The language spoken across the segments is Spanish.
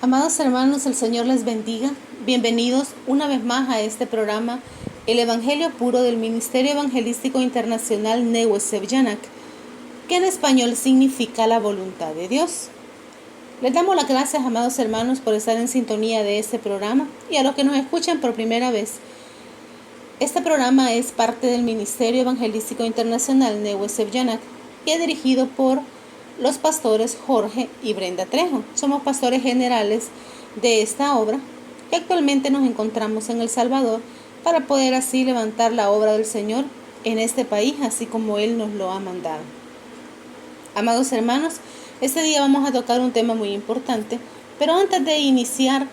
Amados hermanos, el Señor les bendiga. Bienvenidos una vez más a este programa, El Evangelio Puro del Ministerio Evangelístico Internacional Nehue Yanak, que en español significa la voluntad de Dios. Les damos las gracias, amados hermanos, por estar en sintonía de este programa y a los que nos escuchan por primera vez. Este programa es parte del Ministerio Evangelístico Internacional Nehue Yanak y es dirigido por los pastores Jorge y Brenda Trejo. Somos pastores generales de esta obra y actualmente nos encontramos en El Salvador para poder así levantar la obra del Señor en este país, así como Él nos lo ha mandado. Amados hermanos, este día vamos a tocar un tema muy importante, pero antes de iniciar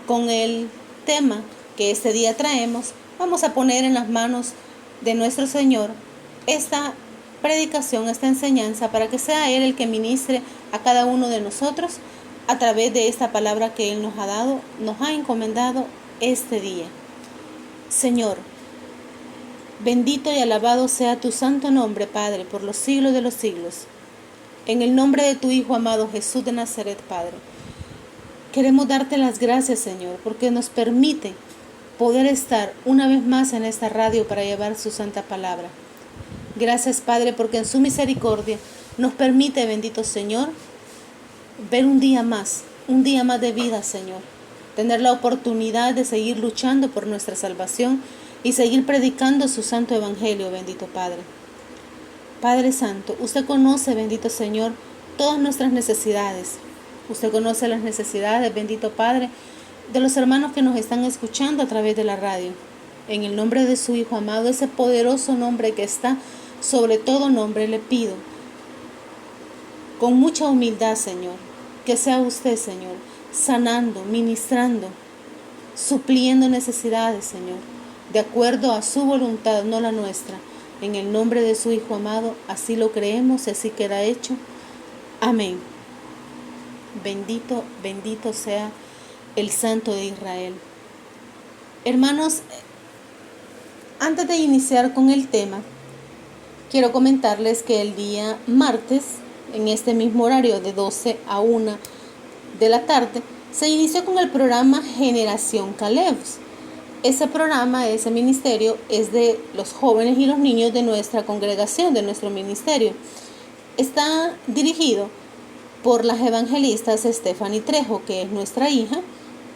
con el tema que este día traemos, vamos a poner en las manos de nuestro Señor esta predicación, esta enseñanza, para que sea Él el que ministre a cada uno de nosotros a través de esta palabra que Él nos ha dado, nos ha encomendado este día. Señor, bendito y alabado sea tu santo nombre, Padre, por los siglos de los siglos. En el nombre de tu Hijo amado Jesús de Nazaret, Padre, queremos darte las gracias, Señor, porque nos permite poder estar una vez más en esta radio para llevar su santa palabra. Gracias, Padre, porque en su misericordia nos permite, bendito Señor, ver un día más de vida, Señor. Tener la oportunidad de seguir luchando por nuestra salvación y seguir predicando su santo evangelio, bendito Padre. Padre Santo, usted conoce, bendito Señor, todas nuestras necesidades. Usted conoce las necesidades, bendito Padre, de los hermanos que nos están escuchando a través de la radio. En el nombre de su Hijo amado, ese poderoso nombre que está sobre todo nombre, le pido, con mucha humildad, Señor, que sea usted, Señor, sanando, ministrando, supliendo necesidades, Señor, de acuerdo a su voluntad, no la nuestra. En el nombre de su Hijo amado, así lo creemos y así queda hecho. Amén. Bendito, bendito sea el Santo de Israel. Hermanos, antes de iniciar con el tema, quiero comentarles que el día martes, en este mismo horario de 12 a 1 de la tarde, se inició con el programa Generación Caleb. Ese programa, ese ministerio, es de los jóvenes y los niños de nuestra congregación, de nuestro ministerio. Está dirigido por las evangelistas Stephanie Trejo, que es nuestra hija,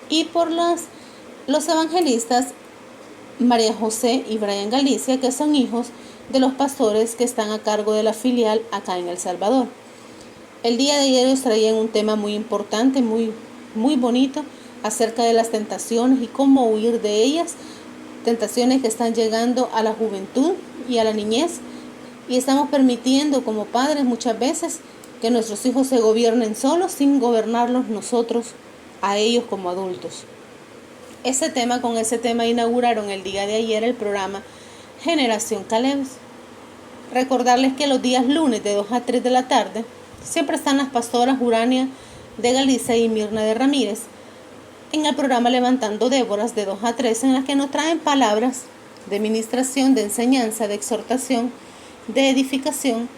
y por los evangelistas María José y Brian Galicia, que son hijos de los pastores que están a cargo de la filial acá en El Salvador. El día de ayer os traían un tema muy importante, muy bonito, acerca de las tentaciones y cómo huir de ellas, tentaciones que están llegando a la juventud y a la niñez, y estamos permitiendo como padres muchas veces que nuestros hijos se gobiernen solos sin gobernarlos nosotros a ellos como adultos. Con ese tema inauguraron el día de ayer el programa Generación Caleb. Recordarles que los días lunes de 2 a 3 de la tarde siempre están las pastoras Urania de Galicia y Mirna de Ramírez en el programa Levantando Déboras de 2 a 3, en las que nos traen palabras de ministración, de enseñanza, de exhortación, de edificación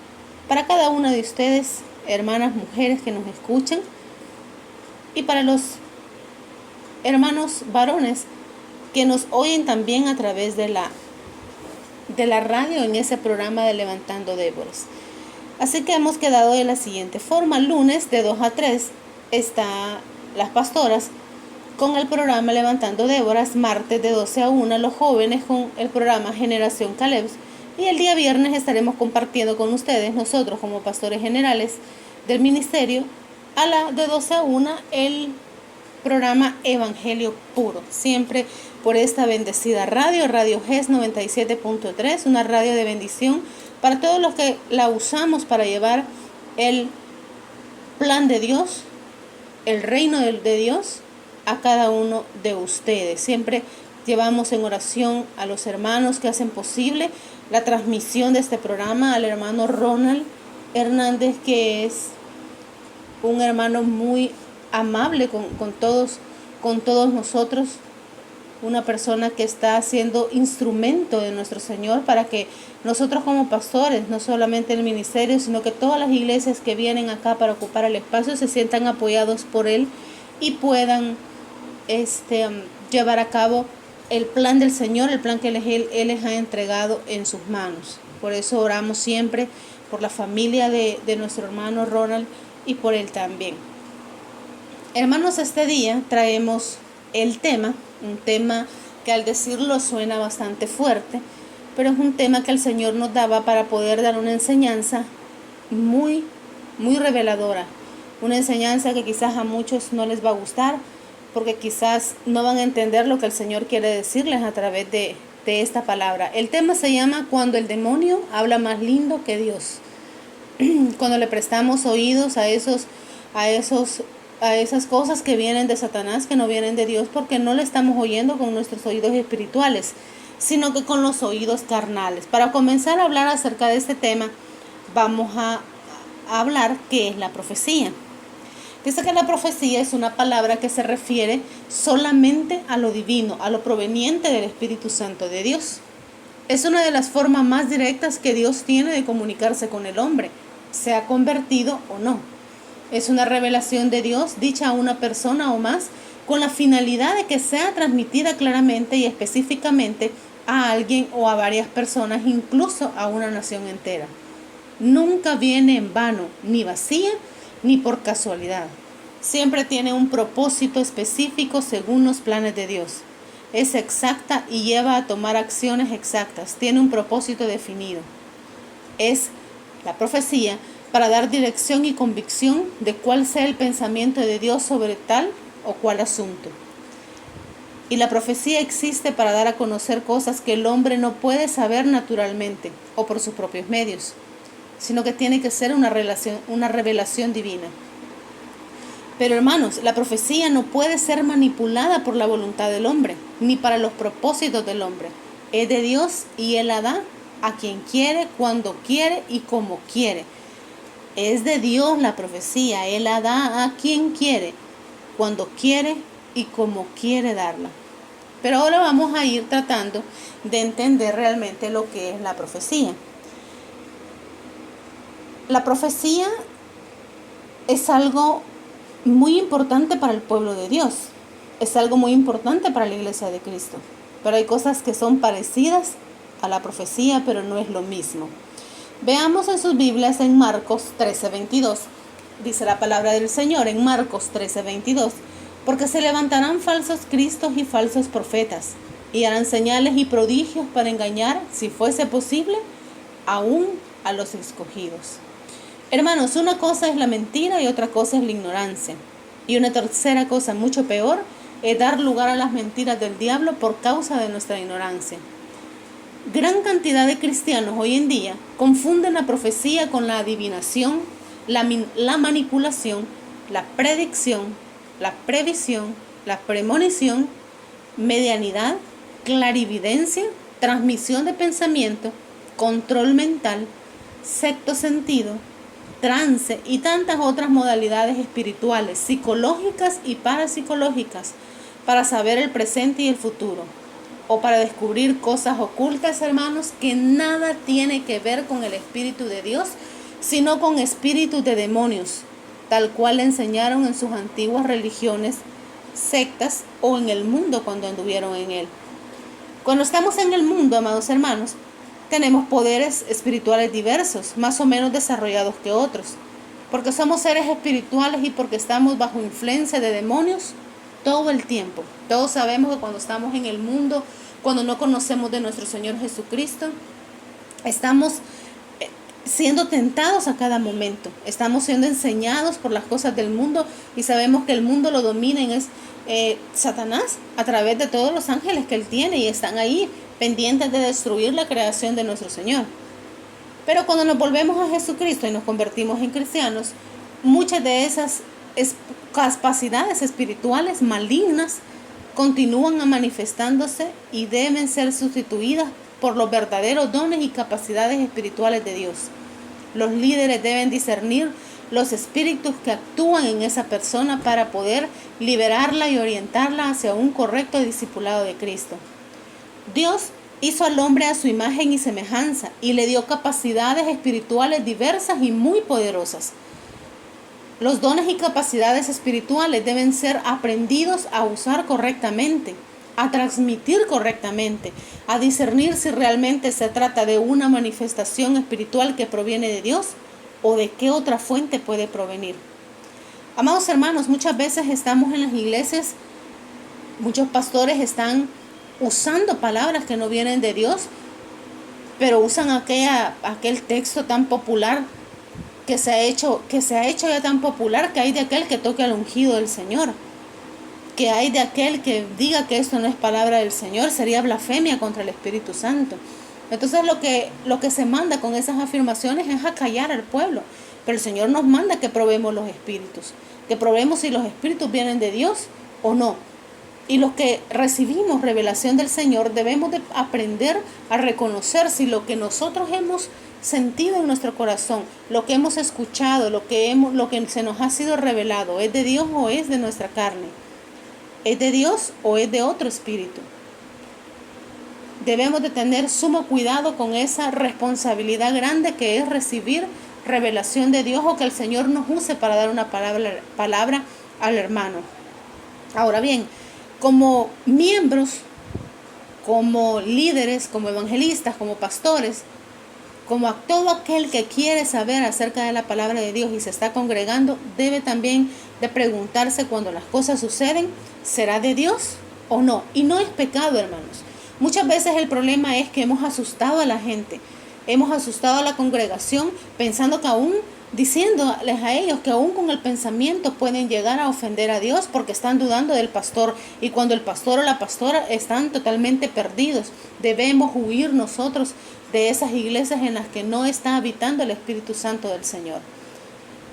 para cada una de ustedes, hermanas, mujeres que nos escuchan, y para los hermanos varones que nos oyen también a través de la radio en ese programa de Levantando Déboras. Así que hemos quedado de la siguiente forma: lunes de 2 a 3 está las pastoras con el programa Levantando Déboras, martes de 12 a 1 los jóvenes con el programa Generación Caleb, y el día viernes estaremos compartiendo con ustedes, nosotros como pastores generales del ministerio, de 12 a 1 el programa Evangelio Puro, siempre por esta bendecida radio GES 97.3, una radio de bendición para todos los que la usamos para llevar el plan de Dios, el reino de Dios a cada uno de ustedes. Siempre llevamos en oración a los hermanos que hacen posible la transmisión de este programa, al hermano Ronald Hernández, que es un hermano muy amable con todos nosotros, una persona que está siendo instrumento de nuestro Señor para que nosotros como pastores, no solamente el ministerio, sino que todas las iglesias que vienen acá para ocupar el espacio se sientan apoyados por Él y puedan llevar a cabo el plan del Señor, el plan que Él les ha entregado en sus manos. Por eso oramos siempre por la familia de nuestro hermano Ronald y por él también. Hermanos, este día traemos un tema que al decirlo suena bastante fuerte, pero es un tema que el Señor nos daba para poder dar una enseñanza muy, muy reveladora. Una enseñanza que quizás a muchos no les va a gustar, porque quizás no van a entender lo que el Señor quiere decirles a través de esta palabra. El tema se llama Cuando el demonio habla más lindo que Dios. Cuando le prestamos oídos a esas cosas que vienen de Satanás, que no vienen de Dios, porque no le estamos oyendo con nuestros oídos espirituales, sino que con los oídos carnales. Para comenzar a hablar acerca de este tema, vamos a hablar qué es la profecía. Dice que la profecía es una palabra que se refiere solamente a lo divino, a lo proveniente del Espíritu Santo de Dios. Es una de las formas más directas que Dios tiene de comunicarse con el hombre, sea convertido o no. Es una revelación de Dios dicha a una persona o más con la finalidad de que sea transmitida claramente y específicamente a alguien o a varias personas, incluso a una nación entera. Nunca viene en vano, ni vacía, ni por casualidad. Siempre tiene un propósito específico según los planes de Dios. Es exacta y lleva a tomar acciones exactas. Tiene un propósito definido. Es la profecía para dar dirección y convicción de cuál sea el pensamiento de Dios sobre tal o cual asunto. Y la profecía existe para dar a conocer cosas que el hombre no puede saber naturalmente o por sus propios medios, sino que tiene que ser una revelación divina. Pero hermanos, la profecía no puede ser manipulada por la voluntad del hombre, ni para los propósitos del hombre. Es de Dios y Él la da a quien quiere, cuando quiere y como quiere. Es de Dios la profecía, Él la da a quien quiere, cuando quiere y como quiere darla. Pero ahora vamos a ir tratando de entender realmente lo que es la profecía. La profecía es algo muy importante para el pueblo de Dios. Es algo muy importante para la iglesia de Cristo. Pero hay cosas que son parecidas a la profecía, pero no es lo mismo. Veamos en sus Biblias en Marcos 13:22. Dice la palabra del Señor en Marcos 13:22. Porque se levantarán falsos cristos y falsos profetas, y harán señales y prodigios para engañar, si fuese posible, aún a los escogidos. Hermanos, una cosa es la mentira y otra cosa es la ignorancia. Y una tercera cosa mucho peor es dar lugar a las mentiras del diablo por causa de nuestra ignorancia. Gran cantidad de cristianos hoy en día confunden la profecía con la adivinación, la manipulación, la predicción, la previsión, la premonición, medianidad, clarividencia, transmisión de pensamiento, control mental, sexto sentido, trance y tantas otras modalidades espirituales, psicológicas y parapsicológicas para saber el presente y el futuro, o para descubrir cosas ocultas, hermanos, que nada tiene que ver con el Espíritu de Dios, sino con espíritus de demonios, tal cual le enseñaron en sus antiguas religiones, sectas o en el mundo cuando anduvieron en él. Cuando estamos en el mundo, amados hermanos, tenemos poderes espirituales diversos, más o menos desarrollados que otros, porque somos seres espirituales y porque estamos bajo influencia de demonios todo el tiempo. Todos sabemos que cuando estamos en el mundo, cuando no conocemos de nuestro Señor Jesucristo, estamos siendo tentados a cada momento. Estamos siendo enseñados por las cosas del mundo y sabemos que el mundo lo domina es Satanás a través de todos los ángeles que él tiene y están ahí pendientes de destruir la creación de nuestro Señor. Pero cuando nos volvemos a Jesucristo y nos convertimos en cristianos, muchas de esas capacidades espirituales malignas continúan manifestándose y deben ser sustituidas por los verdaderos dones y capacidades espirituales de Dios. Los líderes deben discernir los espíritus que actúan en esa persona para poder liberarla y orientarla hacia un correcto discipulado de Cristo. Dios hizo al hombre a su imagen y semejanza y le dio capacidades espirituales diversas y muy poderosas. Los dones y capacidades espirituales deben ser aprendidos a usar correctamente, a transmitir correctamente, a discernir si realmente se trata de una manifestación espiritual que proviene de Dios o de qué otra fuente puede provenir. Amados hermanos, muchas veces estamos en las iglesias, muchos pastores están usando palabras que no vienen de Dios, pero usan aquel texto tan popular que se ha hecho ya tan popular, que hay de aquel que toque al ungido del Señor, que hay de aquel que diga que esto no es palabra del Señor, sería blasfemia contra el Espíritu Santo. Entonces lo que se manda con esas afirmaciones es acallar al pueblo, pero el Señor nos manda que probemos los espíritus, que probemos si los espíritus vienen de Dios o no. Y los que recibimos revelación del Señor debemos de aprender a reconocer si lo que nosotros hemos sentido en nuestro corazón, lo que hemos escuchado, lo que se nos ha sido revelado, ¿es de Dios o es de nuestra carne? ¿Es de Dios o es de otro espíritu? Debemos de tener sumo cuidado con esa responsabilidad grande que es recibir revelación de Dios o que el Señor nos use para dar una palabra al hermano. Ahora bien, como miembros, como líderes, como evangelistas, como pastores, como a todo aquel que quiere saber acerca de la palabra de Dios y se está congregando, debe también de preguntarse cuando las cosas suceden, ¿será de Dios o no? Y no es pecado, hermanos. Muchas veces el problema es que hemos asustado a la gente, hemos asustado a la congregación pensando que aún, diciéndoles a ellos que aún con el pensamiento pueden llegar a ofender a Dios porque están dudando del pastor, y cuando el pastor o la pastora están totalmente perdidos. Debemos huir nosotros de esas iglesias en las que no está habitando el Espíritu Santo del Señor.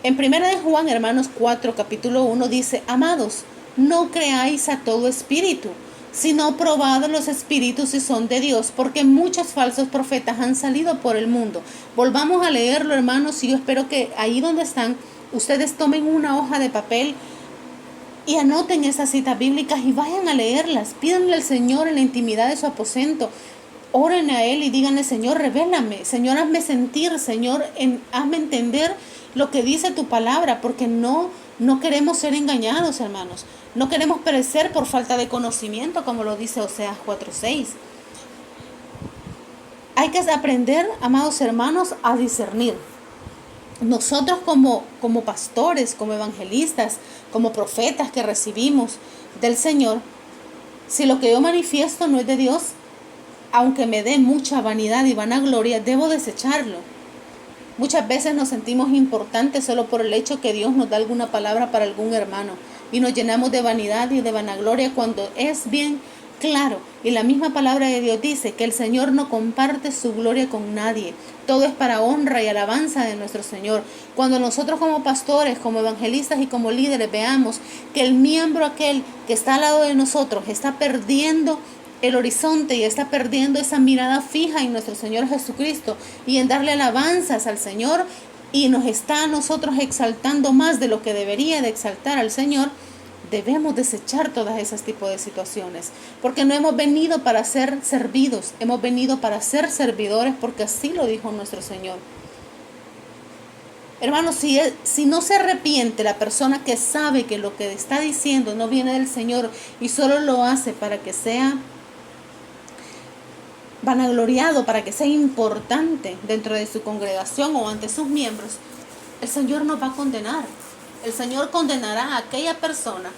En 1 de Juan, hermanos 4, capítulo 1 dice: amados, no creáis a todo espíritu, sino probad los espíritus si son de Dios, porque muchos falsos profetas han salido por el mundo. Volvamos a leerlo, hermanos, y yo espero que ahí donde están, ustedes tomen una hoja de papel y anoten esas citas bíblicas y vayan a leerlas. Pídanle al Señor en la intimidad de su aposento. Oren a Él y díganle: Señor, revélame, Señor, hazme sentir, Señor, hazme entender lo que dice tu palabra, porque no queremos ser engañados, hermanos. No queremos perecer por falta de conocimiento, como lo dice Oseas 4:6. Hay que aprender, amados hermanos, a discernir. Nosotros como pastores, como evangelistas, como profetas que recibimos del Señor, si lo que yo manifiesto no es de Dios, aunque me dé mucha vanidad y vanagloria, debo desecharlo. Muchas veces nos sentimos importantes solo por el hecho que Dios nos da alguna palabra para algún hermano y nos llenamos de vanidad y de vanagloria cuando es bien claro, y la misma palabra de Dios dice que el Señor no comparte su gloria con nadie. Todo es para honra y alabanza de nuestro Señor. Cuando nosotros como pastores, como evangelistas y como líderes veamos que el miembro aquel que está al lado de nosotros está perdiendo el horizonte y está perdiendo esa mirada fija en nuestro Señor Jesucristo y en darle alabanzas al Señor, y nos está a nosotros exaltando más de lo que debería de exaltar al Señor, debemos desechar todas esas tipos de situaciones, porque no hemos venido para ser servidos, hemos venido para ser servidores, porque así lo dijo nuestro Señor. Hermanos, si no se arrepiente la persona que sabe que lo que está diciendo no viene del Señor y solo lo hace para que sea vanagloriado, para que sea importante dentro de su congregación o ante sus miembros, el Señor nos va a condenar. El Señor condenará a aquella persona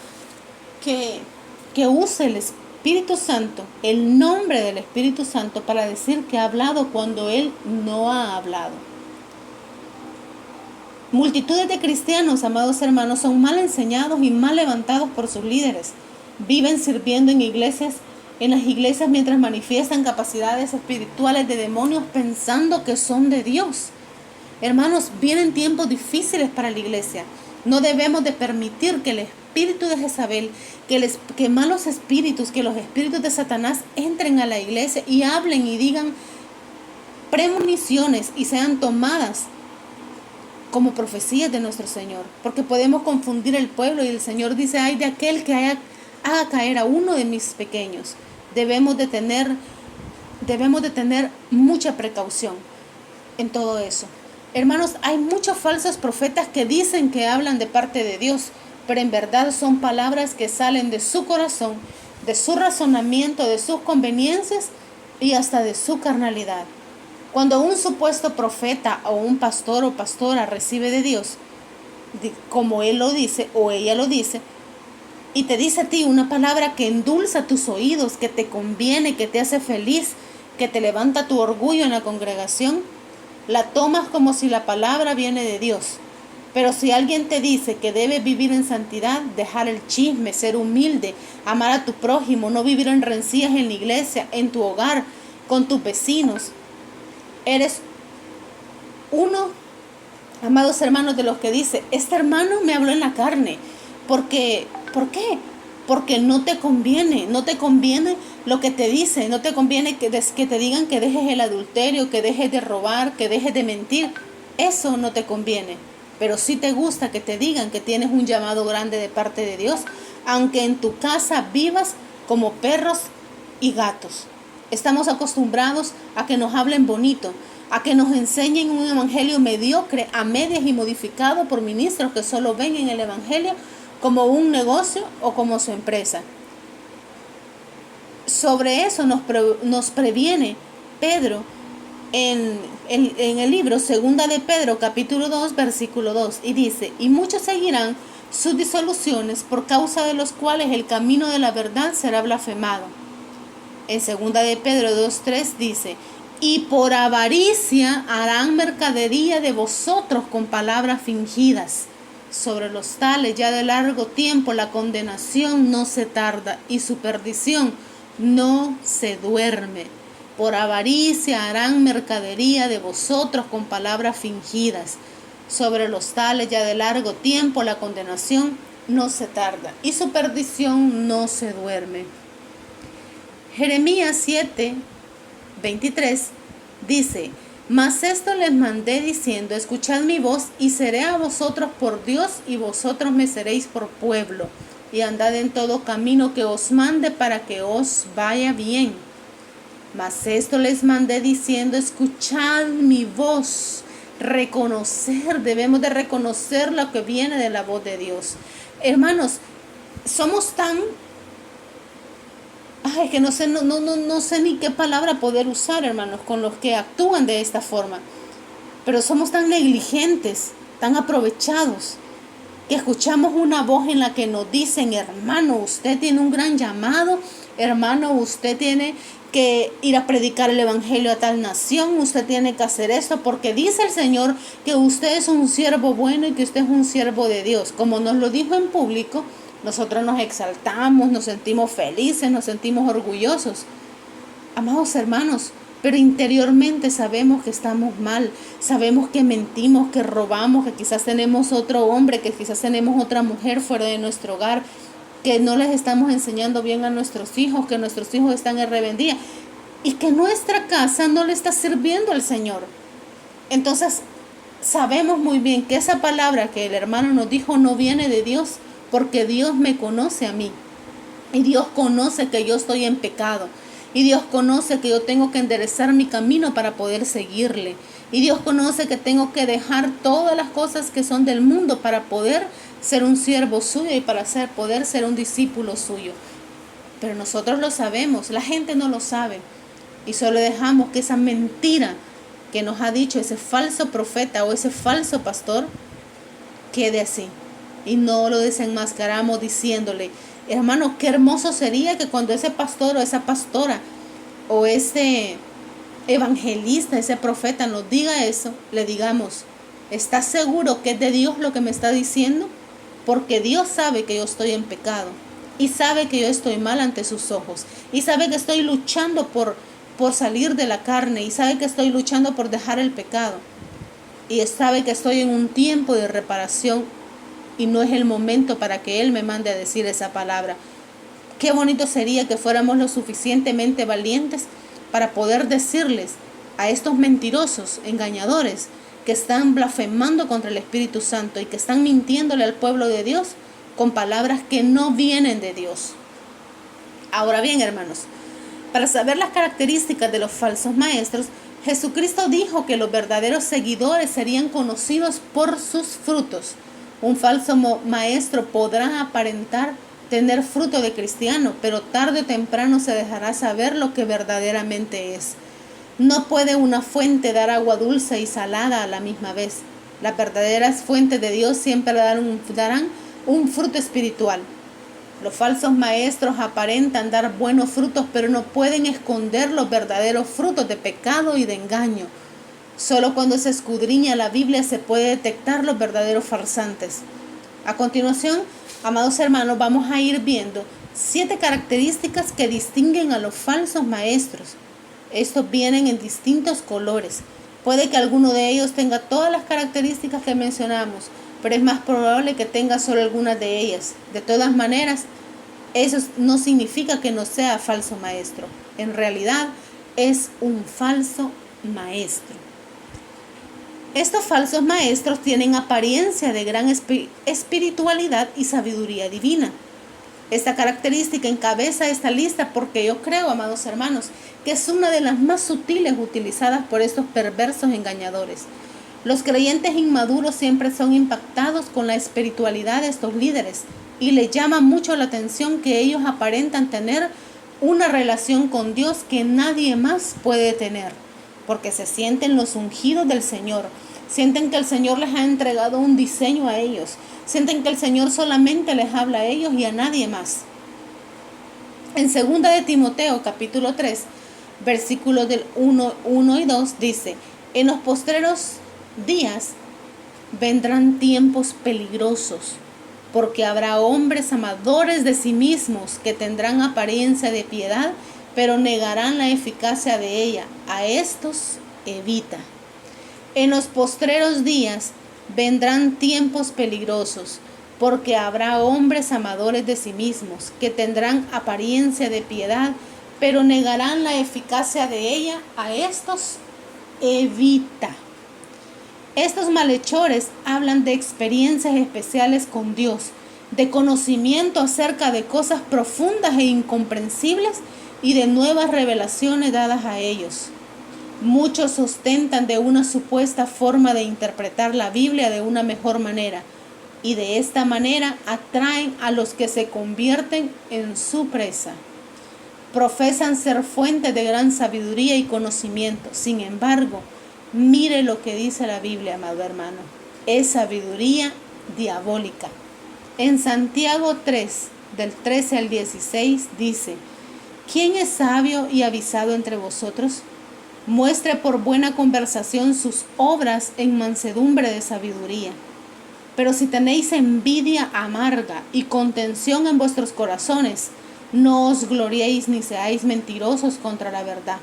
que use el Espíritu Santo, el nombre del Espíritu Santo, para decir que ha hablado cuando Él no ha hablado. Multitudes de cristianos, amados hermanos, son mal enseñados y mal levantados por sus líderes. Viven sirviendo en las iglesias mientras manifiestan capacidades espirituales de demonios pensando que son de Dios. Hermanos, vienen tiempos difíciles para la iglesia. No debemos de permitir que el espíritu de Jezabel, que malos espíritus, que los espíritus de Satanás entren a la iglesia y hablen y digan premoniciones y sean tomadas como profecías de nuestro Señor, porque podemos confundir el pueblo, y el Señor dice: ay de aquel que haga caer a uno de mis pequeños. Debemos de tener mucha precaución en todo eso. Hermanos, hay muchos falsos profetas que dicen que hablan de parte de Dios, pero en verdad son palabras que salen de su corazón, de su razonamiento, de sus conveniencias y hasta de su carnalidad. Cuando un supuesto profeta o un pastor o pastora recibe de Dios, como él lo dice o ella lo dice, y te dice a ti una palabra que endulza tus oídos, que te conviene, que te hace feliz, que te levanta tu orgullo en la congregación, la tomas como si la palabra viene de Dios. Pero si alguien te dice que debes vivir en santidad, dejar el chisme, ser humilde, amar a tu prójimo, no vivir en rencillas en la iglesia, en tu hogar, con tus vecinos, eres uno, amados hermanos, de los que dice, este hermano me habló en la carne. ¿Por qué? Porque no te conviene lo que te dice, no te conviene que te digan que dejes el adulterio, que dejes de robar, que dejes de mentir. Eso no te conviene. Pero sí te gusta que te digan que tienes un llamado grande de parte de Dios, aunque en tu casa vivas como perros y gatos. Estamos acostumbrados a que nos hablen bonito, a que nos enseñen un evangelio mediocre, a medias y modificado por ministros que solo ven en el evangelio como un negocio o como su empresa. Sobre eso nos previene Pedro en el libro Segunda de Pedro, capítulo 2, versículo 2, y dice, y muchos seguirán sus disoluciones, por causa de los cuales el camino de la verdad será blasfemado. En Segunda de Pedro 2, 3 dice, y por avaricia harán mercadería de vosotros con palabras fingidas. Sobre los tales ya de largo tiempo la condenación no se tarda y su perdición no se duerme. Por avaricia harán mercadería de vosotros con palabras fingidas. Sobre los tales ya de largo tiempo la condenación no se tarda y su perdición no se duerme. Jeremías 7, 23 dice, mas esto les mandé diciendo, escuchad mi voz y seré a vosotros por Dios y vosotros me seréis por pueblo, y andad en todo camino que os mande para que os vaya bien. Mas esto les mandé diciendo, escuchad mi voz. Debemos de reconocer lo que viene de la voz de Dios. Hermanos, somos tan... que no sé ni qué palabra poder usar, hermanos, con los que actúan de esta forma. Pero somos tan negligentes, tan aprovechados, que escuchamos una voz en la que nos dicen, hermano, usted tiene un gran llamado, hermano, usted tiene que ir a predicar el evangelio a tal nación, usted tiene que hacer esto, porque dice el Señor que usted es un siervo bueno y que usted es un siervo de Dios. Como nos lo dijo en público, nosotros nos exaltamos, nos sentimos felices, nos sentimos orgullosos. Amados hermanos, pero interiormente sabemos que estamos mal, sabemos que mentimos, que robamos, que quizás tenemos otro hombre, que quizás tenemos otra mujer fuera de nuestro hogar, que no les estamos enseñando bien a nuestros hijos, que nuestros hijos están en rebeldía y que nuestra casa no le está sirviendo al Señor. Entonces sabemos muy bien que esa palabra que el hermano nos dijo no viene de Dios, porque Dios me conoce a mí y Dios conoce que yo estoy en pecado. Y Dios conoce que yo tengo que enderezar mi camino para poder seguirle. Y Dios conoce que tengo que dejar todas las cosas que son del mundo para poder ser un siervo suyo y para poder ser un discípulo suyo. Pero nosotros lo sabemos, la gente no lo sabe. Y solo dejamos que esa mentira que nos ha dicho ese falso profeta o ese falso pastor quede así. Y no lo desenmascaramos diciéndole, hermano, qué hermoso sería que cuando ese pastor o esa pastora o ese evangelista, ese profeta nos diga eso, le digamos, ¿estás seguro que es de Dios lo que me está diciendo? Porque Dios sabe que yo estoy en pecado y sabe que yo estoy mal ante sus ojos y sabe que estoy luchando por salir de la carne y sabe que estoy luchando por dejar el pecado y sabe que estoy en un tiempo de reparación y no es el momento para que Él me mande a decir esa palabra. Qué bonito sería que fuéramos lo suficientemente valientes para poder decirles a estos mentirosos, engañadores, que están blasfemando contra el Espíritu Santo y que están mintiéndole al pueblo de Dios con palabras que no vienen de Dios. Ahora bien, hermanos, para saber las características de los falsos maestros, Jesucristo dijo que los verdaderos seguidores serían conocidos por sus frutos. Un falso maestro podrá aparentar tener fruto de cristiano, pero tarde o temprano se dejará saber lo que verdaderamente es. No puede una fuente dar agua dulce y salada a la misma vez. Las verdaderas fuentes de Dios siempre darán un fruto espiritual. Los falsos maestros aparentan dar buenos frutos, pero no pueden esconder los verdaderos frutos de pecado y de engaño. Solo cuando se escudriña la Biblia se puede detectar los verdaderos farsantes. A continuación, amados hermanos, vamos a ir viendo 7 características que distinguen a los falsos maestros. Estos vienen en distintos colores. Puede que alguno de ellos tenga todas las características que mencionamos, pero es más probable que tenga solo algunas de ellas. De todas maneras, eso no significa que no sea falso maestro. En realidad, es un falso maestro. Estos falsos maestros tienen apariencia de gran espiritualidad y sabiduría divina. Esta característica encabeza esta lista porque yo creo, amados hermanos, que es una de las más sutiles utilizadas por estos perversos engañadores. Los creyentes inmaduros siempre son impactados con la espiritualidad de estos líderes y les llama mucho la atención que ellos aparentan tener una relación con Dios que nadie más puede tener, porque se sienten los ungidos del Señor, sienten que el Señor les ha entregado un diseño a ellos, sienten que el Señor solamente les habla a ellos y a nadie más. En 2 de Timoteo capítulo 3, versículos del 1 y 2 dice: en los postreros días vendrán tiempos peligrosos, porque habrá hombres amadores de sí mismos que tendrán apariencia de piedad, pero negarán la eficacia de ella. A estos evita. En los postreros días vendrán tiempos peligrosos, porque habrá hombres amadores de sí mismos que tendrán apariencia de piedad, pero negarán la eficacia de ella. A estos evita. Estos malhechores hablan de experiencias especiales con Dios, de conocimiento acerca de cosas profundas e incomprensibles y de nuevas revelaciones dadas a ellos. Muchos ostentan de una supuesta forma de interpretar la Biblia de una mejor manera, y de esta manera atraen a los que se convierten en su presa. Profesan ser fuentes de gran sabiduría y conocimiento. Sin embargo, mire lo que dice la Biblia, amado hermano. Es sabiduría diabólica. En Santiago 3, del 13 al 16, dice: ¿quién es sabio y avisado entre vosotros? Muestre por buena conversación sus obras en mansedumbre de sabiduría. Pero si tenéis envidia amarga y contención en vuestros corazones, no os gloriéis ni seáis mentirosos contra la verdad.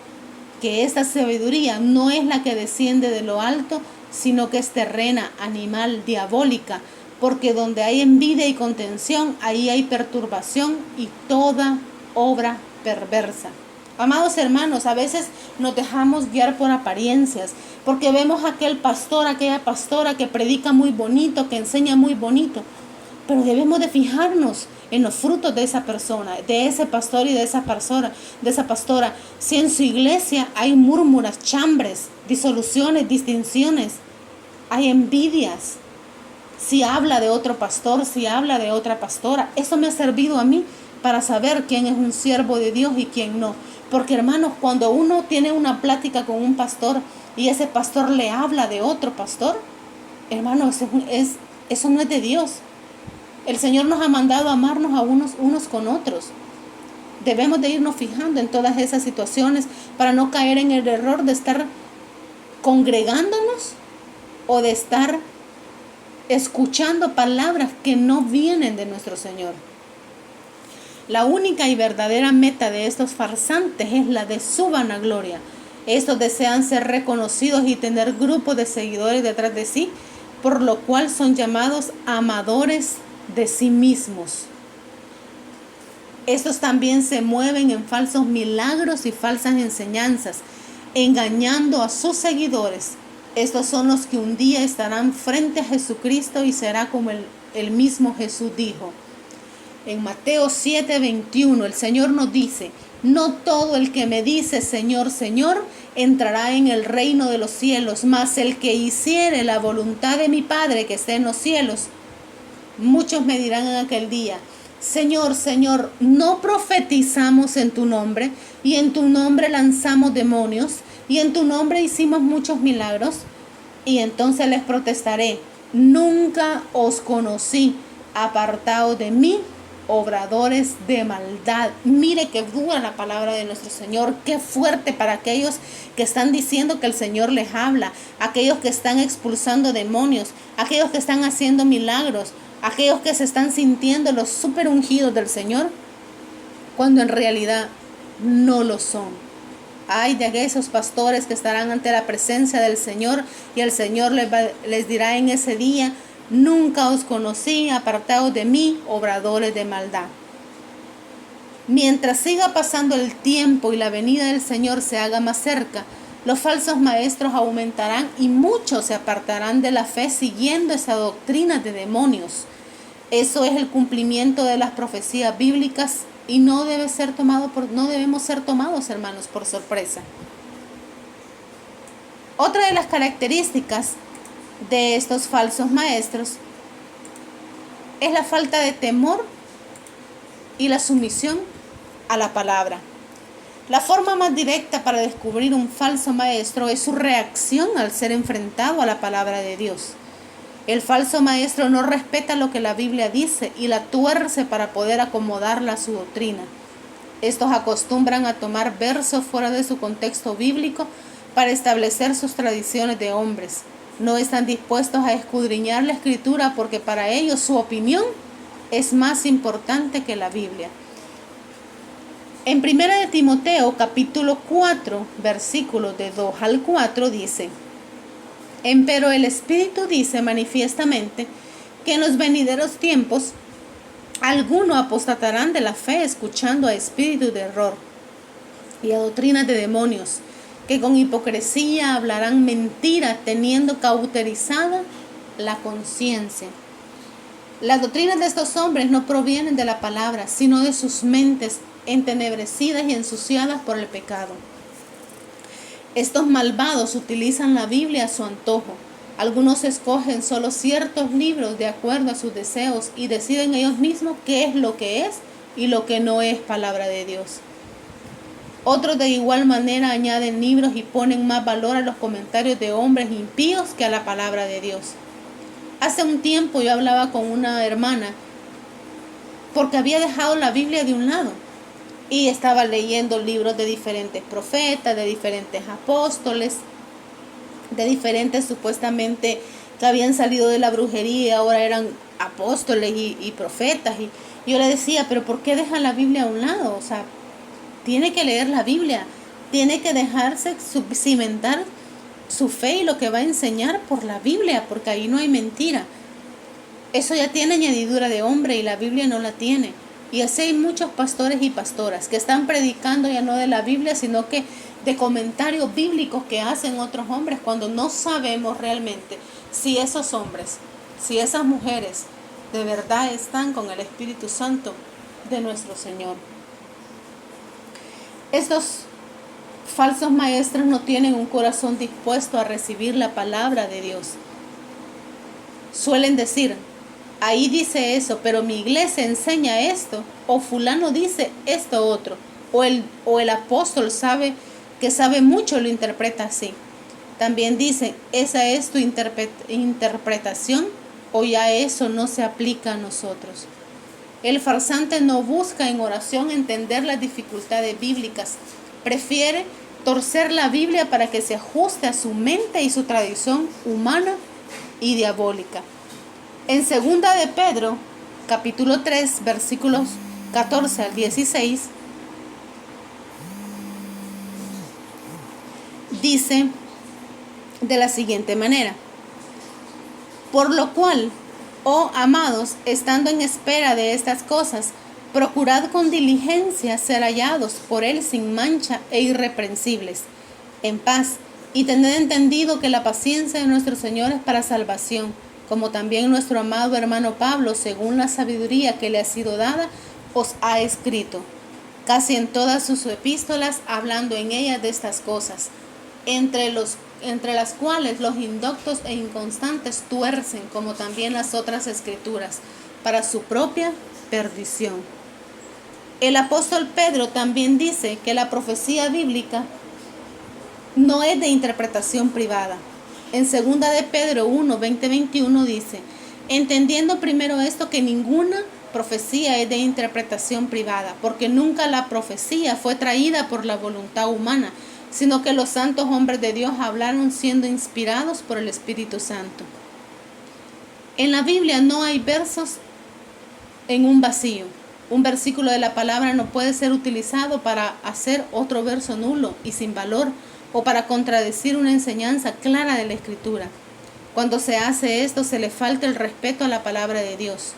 Que esta sabiduría no es la que desciende de lo alto, sino que es terrena, animal, diabólica, porque donde hay envidia y contención, ahí hay perturbación y toda obra perversa. Amados hermanos, a veces nos dejamos guiar por apariencias, porque vemos a aquel pastor, aquella pastora que predica muy bonito, que enseña muy bonito, pero debemos de fijarnos en los frutos de esa persona, de ese pastor y de esa pastora. Si en su iglesia hay murmuras, chambres, disoluciones, distinciones, hay envidias, si habla de otro pastor, si habla de otra pastora, eso me ha servido a mí para saber quién es un siervo de Dios y quién no. Porque hermanos, cuando uno tiene una plática con un pastor y ese pastor le habla de otro pastor, hermanos, eso no es de Dios. El Señor nos ha mandado a amarnos a unos con otros. Debemos de irnos fijando en todas esas situaciones para no caer en el error de estar congregándonos o de estar escuchando palabras que no vienen de nuestro Señor. La única y verdadera meta de estos farsantes es la de su vanagloria. Estos desean ser reconocidos y tener grupos de seguidores detrás de sí, por lo cual son llamados amadores de sí mismos. Estos también se mueven en falsos milagros y falsas enseñanzas, engañando a sus seguidores. Estos son los que un día estarán frente a Jesucristo y será como el mismo Jesús dijo. En Mateo 7:21 el Señor nos dice: no todo el que me dice Señor, Señor, entrará en el reino de los cielos, mas el que hiciere la voluntad de mi Padre que está en los cielos. Muchos me dirán en aquel día: Señor, Señor, ¿no profetizamos en tu nombre? Y en tu nombre lanzamos demonios, y en tu nombre hicimos muchos milagros. Y entonces les protestaré: nunca os conocí, apartados de mí, obradores de maldad. Mire qué dura la palabra de nuestro Señor, qué fuerte para aquellos que están diciendo que el Señor les habla, aquellos que están expulsando demonios, aquellos que están haciendo milagros, aquellos que se están sintiendo los super ungidos del Señor, cuando en realidad no lo son. Ay de esos pastores que estarán ante la presencia del Señor, y el Señor les dirá en ese día: nunca os conocí, apartados de mí, obradores de maldad. Mientras siga pasando el tiempo y la venida del Señor se haga más cerca, los falsos maestros aumentarán y muchos se apartarán de la fe siguiendo esa doctrina de demonios. Eso es el cumplimiento de las profecías bíblicas y no debemos ser tomados, hermanos, por sorpresa. Otra de las características de estos falsos maestros es la falta de temor y la sumisión a la palabra. La forma más directa para descubrir un falso maestro es su reacción al ser enfrentado a la palabra de Dios. El falso maestro no respeta lo que la Biblia dice y la tuerce para poder acomodarla a su doctrina. Estos acostumbran a tomar versos fuera de su contexto bíblico para establecer sus tradiciones de hombres. No están dispuestos a escudriñar la Escritura porque para ellos su opinión es más importante que la Biblia. En 1 de Timoteo capítulo 4, versículos de 2 al 4 dice: Empero el Espíritu dice manifiestamente que en los venideros tiempos algunos apostatarán de la fe, escuchando a espíritus de error y a doctrinas de demonios, que con hipocresía hablarán mentira, teniendo cauterizada la conciencia. Las doctrinas de estos hombres no provienen de la palabra, sino de sus mentes entenebrecidas y ensuciadas por el pecado. Estos malvados utilizan la Biblia a su antojo. Algunos escogen solo ciertos libros de acuerdo a sus deseos y deciden ellos mismos qué es lo que es y lo que no es palabra de Dios. Otros de igual manera añaden libros y ponen más valor a los comentarios de hombres impíos que a la palabra de Dios. Hace un tiempo yo hablaba con una hermana porque había dejado la Biblia de un lado y estaba leyendo libros de diferentes profetas, de diferentes apóstoles, de diferentes supuestamente que habían salido de la brujería y ahora eran apóstoles y profetas. Y yo le decía: pero ¿por qué deja la Biblia a un lado? O sea, tiene que leer la Biblia, tiene que dejarse cimentar su fe y lo que va a enseñar por la Biblia, porque ahí no hay mentira. Eso ya tiene añadidura de hombre y la Biblia no la tiene. Y así hay muchos pastores y pastoras que están predicando ya no de la Biblia, sino que de comentarios bíblicos que hacen otros hombres, cuando no sabemos realmente si esos hombres, si esas mujeres de verdad están con el Espíritu Santo de nuestro Señor. Estos falsos maestros no tienen un corazón dispuesto a recibir la palabra de Dios. Suelen decir: ahí dice eso, pero mi iglesia enseña esto, o fulano dice esto otro, o el apóstol sabe mucho, lo interpreta así. También dicen: esa es tu interpretación, o ya eso no se aplica a nosotros. El farsante no busca en oración entender las dificultades bíblicas, prefiere torcer la Biblia para que se ajuste a su mente y su tradición humana y diabólica. En 2 de Pedro, capítulo 3, versículos 14 al 16, dice de la siguiente manera: por lo cual, oh amados, estando en espera de estas cosas, procurad con diligencia ser hallados por Él sin mancha e irreprensibles, en paz, y tened entendido que la paciencia de nuestro Señor es para salvación, como también nuestro amado hermano Pablo, según la sabiduría que le ha sido dada, os ha escrito, casi en todas sus epístolas, hablando en ellas de estas cosas, entre las cuales los indoctos e inconstantes tuercen, como también las otras escrituras, para su propia perdición. El apóstol Pedro también dice que la profecía bíblica no es de interpretación privada. En 2 de Pedro 1, 20-21 dice: entendiendo primero esto, que ninguna profecía es de interpretación privada, porque nunca la profecía fue traída por la voluntad humana, sino que los santos hombres de Dios hablaron siendo inspirados por el Espíritu Santo. En la Biblia no hay versos en un vacío. Un versículo de la palabra no puede ser utilizado para hacer otro verso nulo y sin valor, o para contradecir una enseñanza clara de la Escritura. Cuando se hace esto, se le falta el respeto a la palabra de Dios.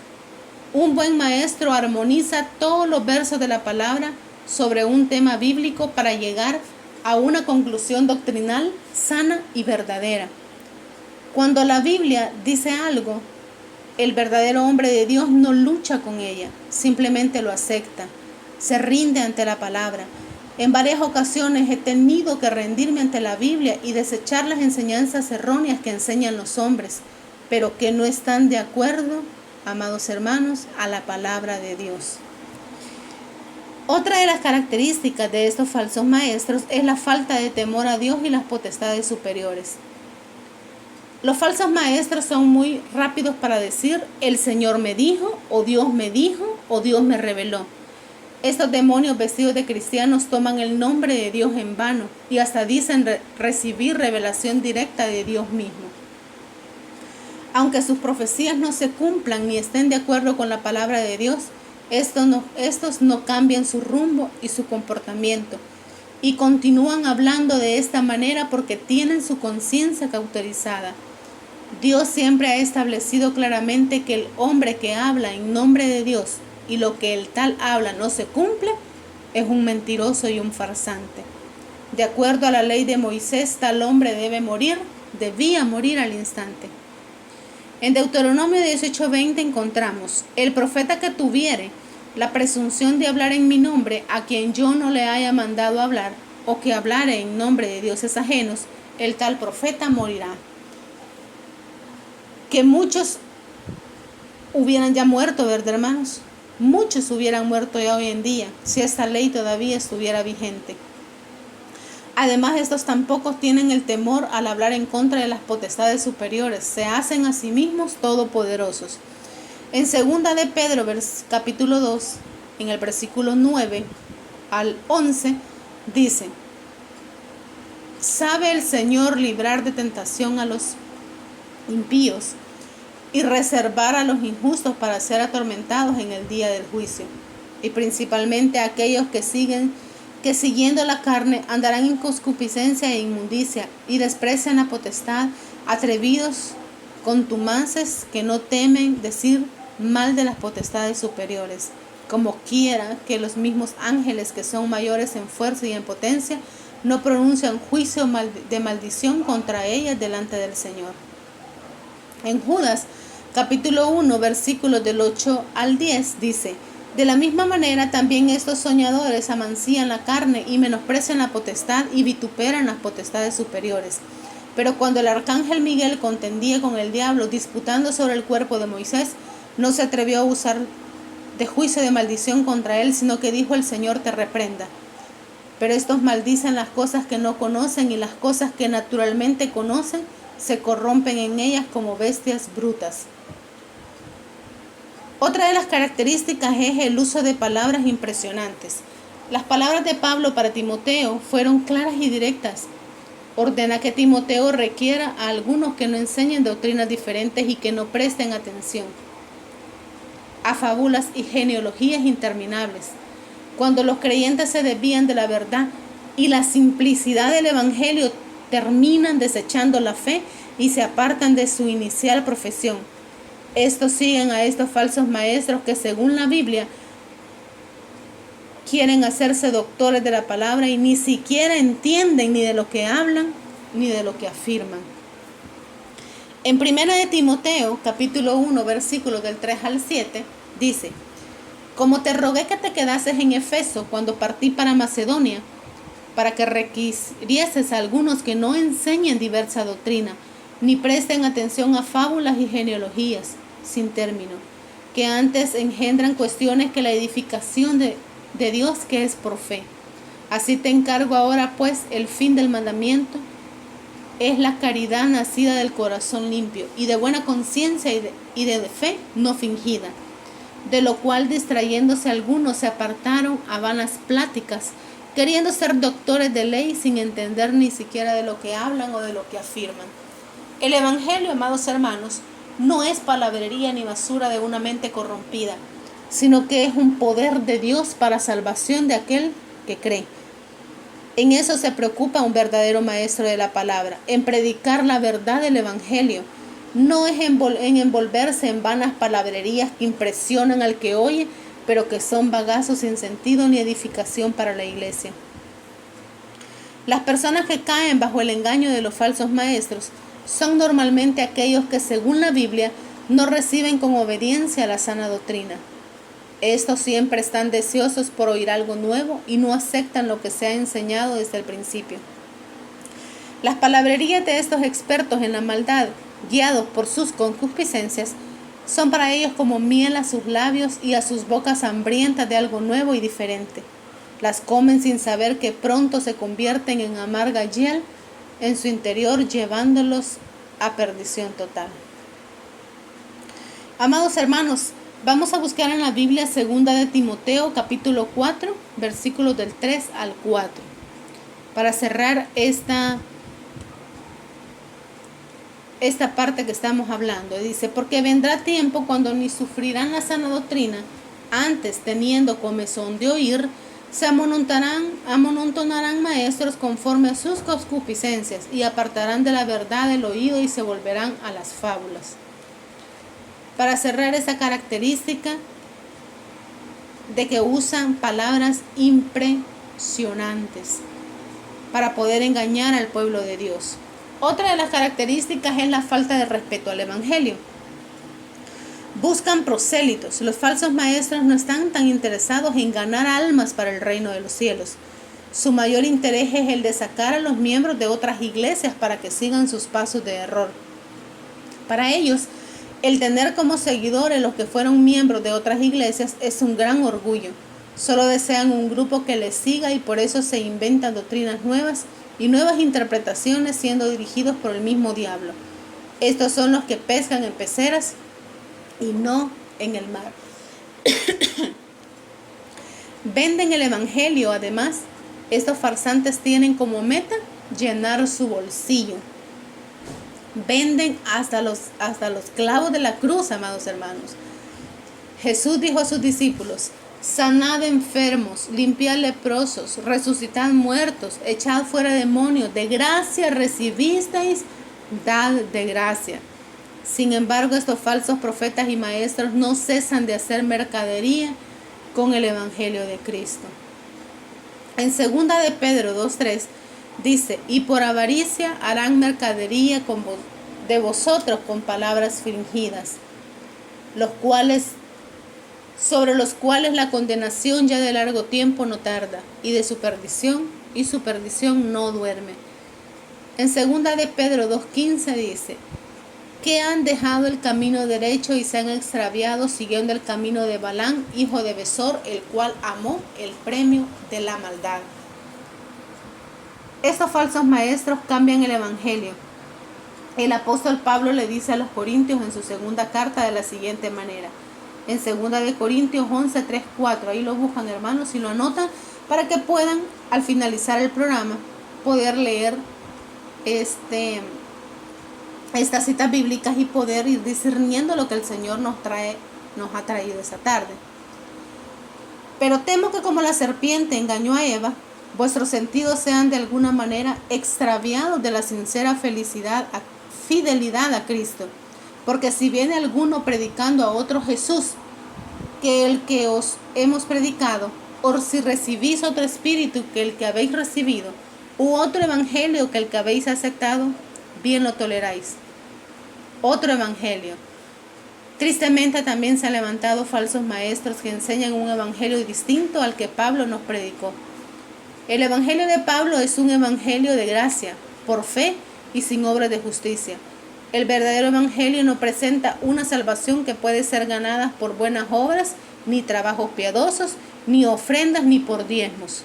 Un buen maestro armoniza todos los versos de la palabra sobre un tema bíblico para llegar a una conclusión doctrinal sana y verdadera. Cuando la Biblia dice algo, el verdadero hombre de Dios no lucha con ella, simplemente lo acepta, se rinde ante la palabra. En varias ocasiones he tenido que rendirme ante la Biblia y desechar las enseñanzas erróneas que enseñan los hombres, pero que no están de acuerdo, amados hermanos, a la palabra de Dios. Otra de las características de estos falsos maestros es la falta de temor a Dios y las potestades superiores. Los falsos maestros son muy rápidos para decir: el Señor me dijo, o Dios me dijo, o Dios me reveló. Estos demonios vestidos de cristianos toman el nombre de Dios en vano y hasta dicen recibir revelación directa de Dios mismo. Aunque sus profecías no se cumplan ni estén de acuerdo con la palabra de Dios, estos no cambian su rumbo y su comportamiento, y continúan hablando de esta manera porque tienen su conciencia cauterizada. Dios siempre ha establecido claramente que el hombre que habla en nombre de Dios y lo que el tal habla no se cumple, es un mentiroso y un farsante. De acuerdo a la ley de Moisés, tal hombre debía morir al instante. En Deuteronomio 18:20 encontramos: el profeta que tuviere la presunción de hablar en mi nombre, a quien yo no le haya mandado hablar, o que hablare en nombre de dioses ajenos, el tal profeta morirá. Que muchos hubieran ya muerto, ¿verdad, hermanos? Muchos hubieran muerto ya hoy en día si esta ley todavía estuviera vigente. Además, estos tampoco tienen el temor al hablar en contra de las potestades superiores. Se hacen a sí mismos todopoderosos. En 2 de Pedro, capítulo 2, en el versículo 9 al 11, dice: ¿sabe el Señor librar de tentación a los impíos y reservar a los injustos para ser atormentados en el día del juicio? Y principalmente a aquellos que siguiendo la carne andarán en concupiscencia e inmundicia y desprecian la potestad, atrevidos, contumaces, que no temen decir mal de las potestades superiores, como quiera que los mismos ángeles, que son mayores en fuerza y en potencia, no pronuncian juicio de maldición contra ellas delante del Señor. En Judas capítulo 1, versículos del 8 al 10 dice: de la misma manera también estos soñadores amancían la carne y menosprecian la potestad y vituperan las potestades superiores. Pero cuando el arcángel Miguel contendía con el diablo, disputando sobre el cuerpo de Moisés, no se atrevió a usar de juicio de maldición contra él, sino que dijo: el Señor te reprenda. Pero estos maldicen las cosas que no conocen, y las cosas que naturalmente conocen se corrompen en ellas como bestias brutas. Otra de las características es el uso de palabras impresionantes. Las palabras de Pablo para Timoteo fueron claras y directas. Ordena que Timoteo requiera a algunos que no enseñen doctrinas diferentes y que no presten atención a fábulas y genealogías interminables. Cuando los creyentes se desvían de la verdad y la simplicidad del Evangelio, terminan desechando la fe y se apartan de su inicial profesión. Estos siguen a estos falsos maestros que, según la Biblia, quieren hacerse doctores de la palabra y ni siquiera entienden ni de lo que hablan ni de lo que afirman. En 1 de Timoteo, capítulo 1, versículos del 3 al 7, dice: como te rogué que te quedases en Efeso cuando partí para Macedonia, para que requirieses a algunos que no enseñen diversa doctrina, ni presten atención a fábulas y genealogías sin término, que antes engendran cuestiones que la edificación de Dios que es por fe. Así te encargo ahora, pues, el fin del mandamiento es la caridad nacida del corazón limpio y de buena conciencia y de fe no fingida, de lo cual distrayéndose algunos se apartaron a vanas pláticas, queriendo ser doctores de ley sin entender ni siquiera de lo que hablan o de lo que afirman. El Evangelio, amados hermanos, no es palabrería ni basura de una mente corrompida, sino que es un poder de Dios para salvación de aquel que cree. En eso se preocupa un verdadero maestro de la palabra, en predicar la verdad del Evangelio. No es en envolverse en vanas palabrerías que impresionan al que oye, pero que son bagazos sin sentido ni edificación para la iglesia. Las personas que caen bajo el engaño de los falsos maestros son normalmente aquellos que, según la Biblia, no reciben con obediencia la sana doctrina. Estos siempre están deseosos por oír algo nuevo y no aceptan lo que se ha enseñado desde el principio. Las palabrerías de estos expertos en la maldad, guiados por sus concupiscencias, son para ellos como miel a sus labios y a sus bocas hambrientas de algo nuevo y diferente. Las comen sin saber que pronto se convierten en amarga hiel en su interior, llevándolos a perdición total. Amados hermanos, vamos a buscar en la Biblia 2 de Timoteo capítulo 4, versículos del 3 al 4, para cerrar esta parte que estamos hablando. Dice, porque vendrá tiempo cuando ni sufrirán la sana doctrina, antes teniendo comezón de oír, se amontonarán maestros conforme a sus concupiscencias y apartarán de la verdad el oído y se volverán a las fábulas. Para cerrar esa característica de que usan palabras impresionantes para poder engañar al pueblo de Dios. Otra de las características es la falta de respeto al Evangelio. Buscan prosélitos. Los falsos maestros no están tan interesados en ganar almas para el reino de los cielos. Su mayor interés es el de sacar a los miembros de otras iglesias para que sigan sus pasos de error. Para ellos, el tener como seguidores los que fueron miembros de otras iglesias es un gran orgullo. Solo desean un grupo que les siga y por eso se inventan doctrinas nuevas y nuevas interpretaciones siendo dirigidos por el mismo diablo. Estos son los que pescan en peceras y no en el mar. Venden el Evangelio. Además, estos farsantes tienen como meta llenar su bolsillo. Venden hasta los clavos de la cruz, amados hermanos. Jesús dijo a sus discípulos, sanad enfermos, limpiad leprosos, resucitad muertos, echad fuera demonios, de gracia recibisteis, dad de gracia. Sin embargo, estos falsos profetas y maestros no cesan de hacer mercadería con el Evangelio de Cristo. En 2 de Pedro 2:3 dice, y por avaricia harán mercadería de vosotros con palabras fingidas, sobre los cuales la condenación ya de largo tiempo no tarda, y su perdición no duerme. En 2 de Pedro 2:15 dice, que han dejado el camino derecho y se han extraviado siguiendo el camino de Balaam, hijo de Besor, el cual amó el premio de la maldad. Estos falsos maestros cambian el Evangelio. El apóstol Pablo le dice a los Corintios en su segunda carta de la siguiente manera. En 2 de Corintios 11, 3, 4. Ahí lo buscan, hermanos, y lo anotan para que puedan, al finalizar el programa, poder leer estas citas bíblicas y poder ir discerniendo lo que el Señor nos ha traído esa tarde. Pero temo que como la serpiente engañó a Eva, vuestros sentidos sean de alguna manera extraviados de la sincera fidelidad a Cristo. Porque si viene alguno predicando a otro Jesús que el que os hemos predicado, o si recibís otro espíritu que el que habéis recibido, u otro evangelio que el que habéis aceptado, bien lo toleráis. Otro evangelio. Tristemente también se han levantado falsos maestros que enseñan un evangelio distinto al que Pablo nos predicó. El evangelio de Pablo es un evangelio de gracia, por fe y sin obras de justicia. El verdadero evangelio no presenta una salvación que puede ser ganada por buenas obras, ni trabajos piadosos, ni ofrendas, ni por diezmos.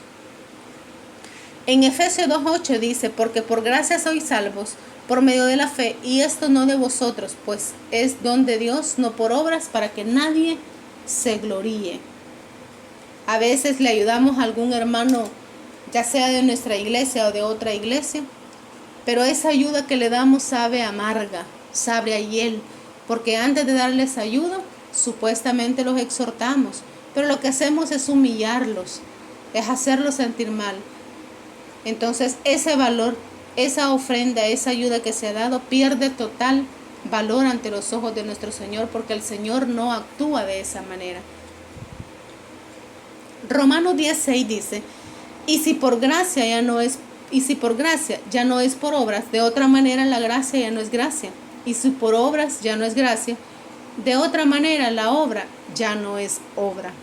En Efesios 2:8 dice, porque por gracia sois salvos, por medio de la fe, y esto no de vosotros, pues es don de Dios, no por obras, para que nadie se gloríe. A veces le ayudamos a algún hermano, ya sea de nuestra iglesia o de otra iglesia, pero esa ayuda que le damos sabe amarga, sabe a hiel, porque antes de darles ayuda, supuestamente los exhortamos, pero lo que hacemos es humillarlos, es hacerlos sentir mal. Entonces ese valor, esa ofrenda, esa ayuda que se ha dado pierde total valor ante los ojos de nuestro Señor, porque el Señor no actúa de esa manera. Romanos 10:6 dice, y si por gracia ya no es por obras, de otra manera la gracia ya no es gracia. Y si por obras ya no es gracia, de otra manera la obra ya no es obra.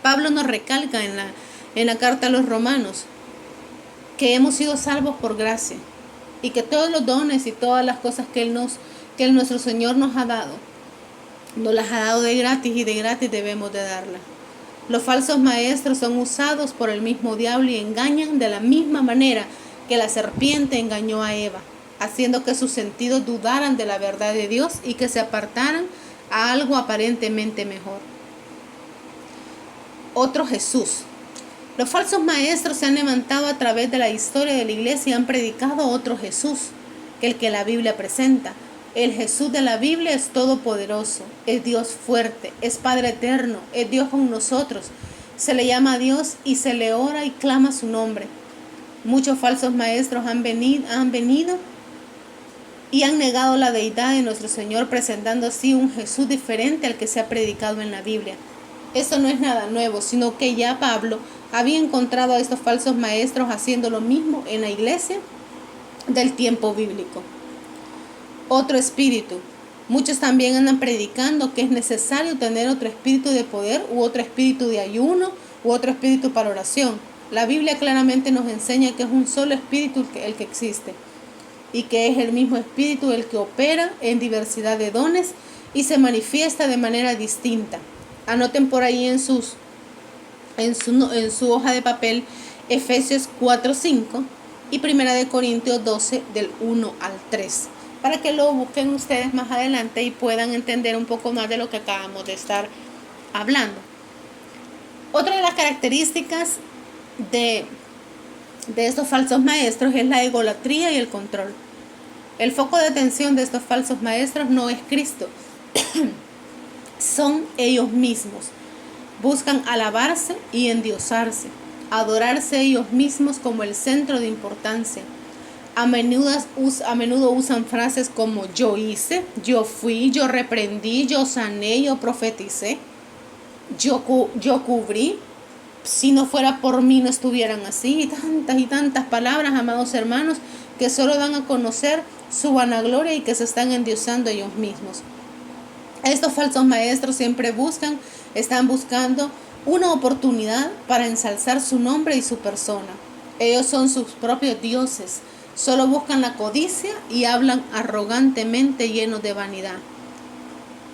Pablo nos recalca en la carta a los Romanos que hemos sido salvos por gracia y que todos los dones y todas las cosas que nuestro Señor nos ha dado, nos las ha dado de gratis y de gratis debemos de darlas. Los falsos maestros son usados por el mismo diablo y engañan de la misma manera que la serpiente engañó a Eva, haciendo que sus sentidos dudaran de la verdad de Dios y que se apartaran a algo aparentemente mejor. Otro Jesús. Los falsos maestros se han levantado a través de la historia de la iglesia y han predicado otro Jesús, que el que la Biblia presenta. El Jesús de la Biblia es todopoderoso, es Dios fuerte, es Padre eterno, es Dios con nosotros. Se le llama a Dios y se le ora y clama su nombre. Muchos falsos maestros han venido y han negado la deidad de nuestro Señor, presentando así un Jesús diferente al que se ha predicado en la Biblia. Esto no es nada nuevo, sino que ya Pablo había encontrado a estos falsos maestros haciendo lo mismo en la iglesia del tiempo bíblico. Otro espíritu. Muchos también andan predicando que es necesario tener otro espíritu de poder u otro espíritu de ayuno u otro espíritu para oración. La Biblia claramente nos enseña que es un solo espíritu el que existe y que es el mismo espíritu el que opera en diversidad de dones y se manifiesta de manera distinta. Anoten por ahí en su hoja de papel Efesios 4:5 y 1 Corintios 12 del 1 al 3. Para que lo busquen ustedes más adelante y puedan entender un poco más de lo que acabamos de estar hablando. Otra de las características de estos falsos maestros es la egolatría y el control. El foco de atención de estos falsos maestros no es Cristo, son ellos mismos. Buscan alabarse y endiosarse, adorarse ellos mismos como el centro de importancia. A menudo usan frases como yo hice, yo fui, yo reprendí, yo sané, yo profeticé, yo cubrí. Si no fuera por mí no estuvieran así. Y tantas palabras, amados hermanos, que solo dan a conocer su vanagloria y que se están endiosando ellos mismos. Estos falsos maestros siempre están buscando una oportunidad para ensalzar su nombre y su persona. Ellos son sus propios dioses. Solo buscan la codicia y hablan arrogantemente llenos de vanidad.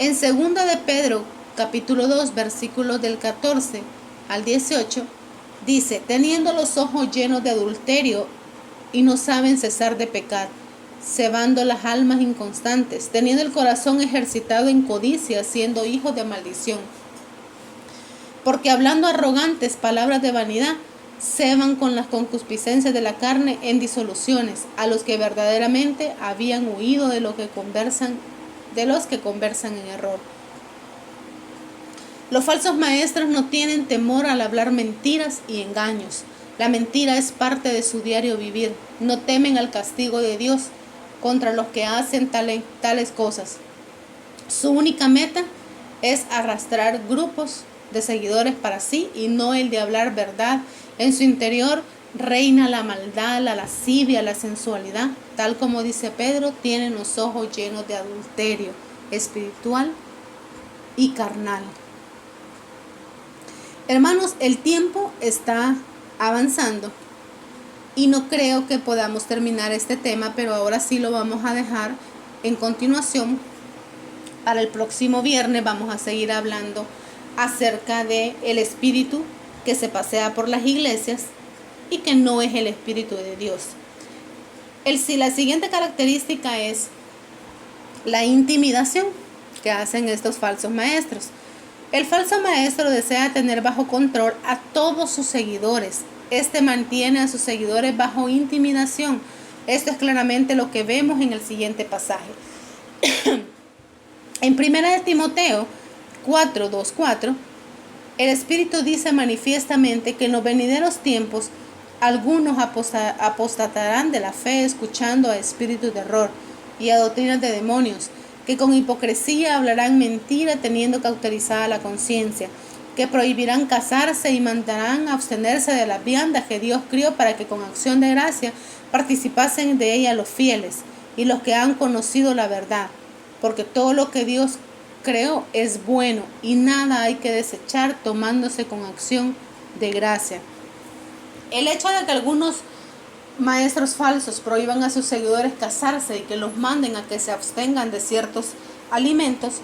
En 2 de Pedro, capítulo 2, versículos del 14 al 18, dice, teniendo los ojos llenos de adulterio y no saben cesar de pecar, cebando las almas inconstantes, teniendo el corazón ejercitado en codicia, siendo hijos de maldición. Porque hablando arrogantes palabras de vanidad, ceban con las concupiscencias de la carne en disoluciones a los que verdaderamente habían huido de los que conversan en error. Los falsos maestros no tienen temor al hablar mentiras y engaños. La mentira es parte de su diario vivir. No temen al castigo de Dios contra los que hacen tales cosas. Su única meta es arrastrar grupos de seguidores para sí y no el de hablar verdad. En su interior reina la maldad, la lascivia, la sensualidad. Tal como dice Pedro, tienen los ojos llenos de adulterio espiritual y carnal. Hermanos, el tiempo está avanzando y no creo que podamos terminar este tema, pero ahora sí lo vamos a dejar en continuación. Para el próximo viernes vamos a seguir hablando acerca de el espíritu que se pasea por las iglesias y que no es el espíritu de Dios. La siguiente característica es la intimidación que hacen estos falsos maestros. El falso maestro desea tener bajo control a todos sus seguidores. Este mantiene a sus seguidores bajo intimidación. Esto es claramente lo que vemos en el siguiente pasaje. En 1 Timoteo 4:2-4, el Espíritu dice manifiestamente que en los venideros tiempos algunos apostatarán de la fe escuchando a espíritus de error y a doctrinas de demonios, que con hipocresía hablarán mentira teniendo cauterizada la conciencia, que prohibirán casarse y mandarán a abstenerse de las viandas que Dios crió para que con acción de gracia participasen de ella los fieles y los que han conocido la verdad, porque todo lo que Dios creó es bueno y nada hay que desechar tomándose con acción de gracia. El hecho de que algunos maestros falsos prohíban a sus seguidores casarse y que los manden a que se abstengan de ciertos alimentos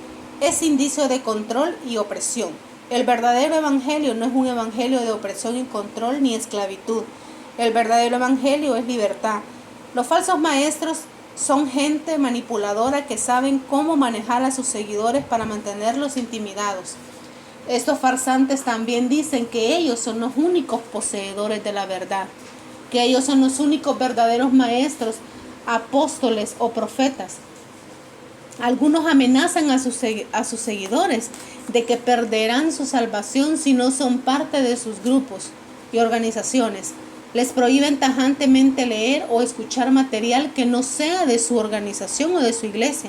es indicio de control y opresión. El verdadero evangelio no es un evangelio de opresión y control ni esclavitud. El verdadero evangelio es libertad. Los falsos maestros son gente manipuladora que saben cómo manejar a sus seguidores para mantenerlos intimidados. Estos farsantes también dicen que ellos son los únicos poseedores de la verdad, que ellos son los únicos verdaderos maestros, apóstoles o profetas. Algunos amenazan a sus seguidores de que perderán su salvación si no son parte de sus grupos y organizaciones. Les prohíben tajantemente leer o escuchar material que no sea de su organización o de su iglesia.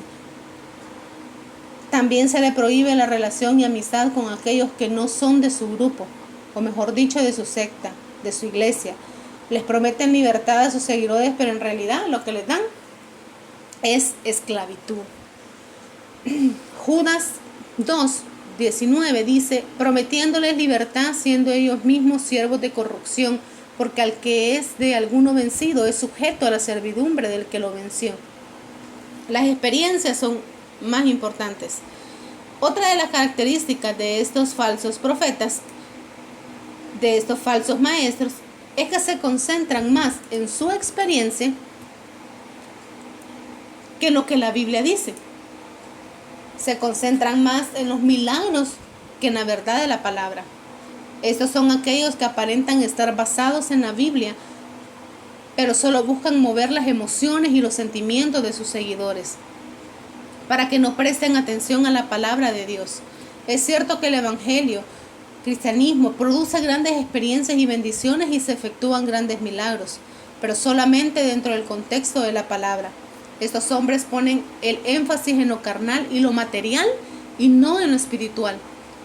También se le prohíbe la relación y amistad con aquellos que no son de su grupo, o mejor dicho, de su secta, de su iglesia. Les prometen libertad a sus seguidores, pero en realidad lo que les dan es esclavitud. Judas 2:19 dice, prometiéndoles libertad, siendo ellos mismos siervos de corrupción, porque al que es de alguno vencido es sujeto a la servidumbre del que lo venció. Las experiencias son más importantes. Otra de las características de estos falsos profetas, de estos falsos maestros, es que se concentran más en su experiencia que lo que la Biblia dice. Se concentran más en los milagros que en la verdad de la palabra. Estos son aquellos que aparentan estar basados en la Biblia, pero solo buscan mover las emociones y los sentimientos de sus seguidores para que no presten atención a la palabra de Dios. Es cierto que el evangelio, cristianismo, produce grandes experiencias y bendiciones y se efectúan grandes milagros, pero solamente dentro del contexto de la palabra. Estos hombres ponen el énfasis en lo carnal y lo material y no en lo espiritual.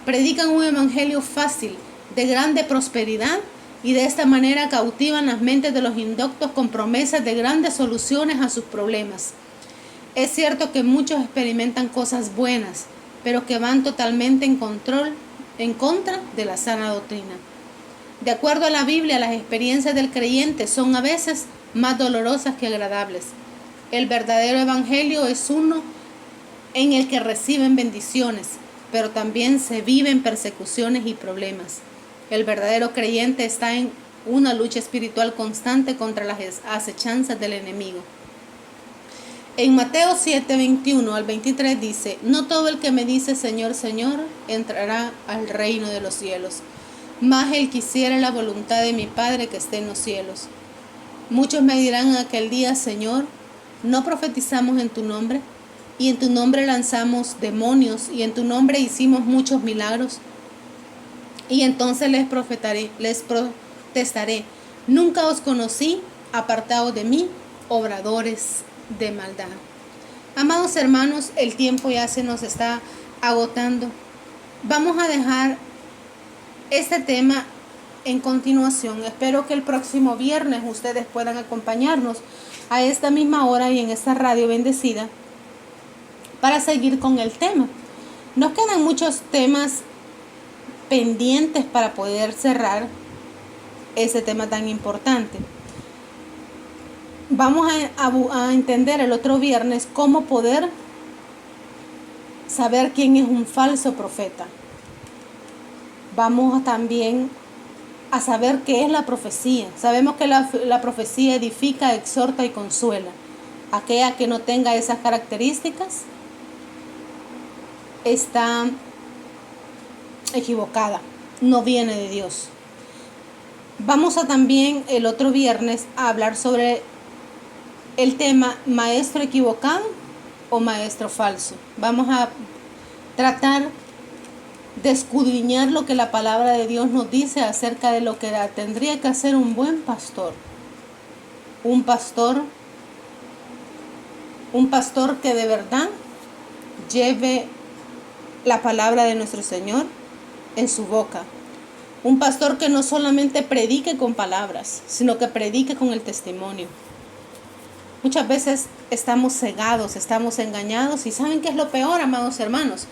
Predican un evangelio fácil, de grande prosperidad, y de esta manera cautivan las mentes de los indoctos con promesas de grandes soluciones a sus problemas. Es cierto que muchos experimentan cosas buenas, pero que van totalmente en contra de la sana doctrina. De acuerdo a la Biblia, las experiencias del creyente son a veces más dolorosas que agradables. El verdadero evangelio es uno en el que reciben bendiciones, pero también se viven persecuciones y problemas. El verdadero creyente está en una lucha espiritual constante contra las acechanzas del enemigo. En Mateo 7:21-23 dice, no todo el que me dice Señor, Señor, entrará al reino de los cielos, mas el que hiciere la voluntad de mi Padre que esté en los cielos. Muchos me dirán en aquel día, Señor, ¿no profetizamos en tu nombre? Y en tu nombre lanzamos demonios, y en tu nombre hicimos muchos milagros. Y entonces les protestaré, nunca os conocí, apartados de mí, obradores de maldad. Amados hermanos, el tiempo ya se nos está agotando. Vamos a dejar este tema en continuación. Espero que el próximo viernes ustedes puedan acompañarnos a esta misma hora y en esta radio bendecida para seguir con el tema. Nos quedan muchos temas pendientes para poder cerrar, este tema tan importante. Vamos a entender el otro viernes cómo poder saber quién es un falso profeta. Vamos también a saber qué es la profecía. Sabemos que la profecía edifica, exhorta y consuela. Aquella que no tenga esas características está equivocada, no viene de Dios. Vamos a también el otro viernes a hablar sobre el tema maestro equivocado o maestro falso. Vamos a tratar de escudriñar lo que la palabra de Dios nos dice acerca de lo que tendría que hacer un buen pastor. Un pastor que de verdad lleve la palabra de nuestro Señor en su boca. Un pastor que no solamente predique con palabras, sino que predique con el testimonio. Muchas veces estamos cegados, estamos engañados, y ¿saben qué es lo peor, amados hermanos?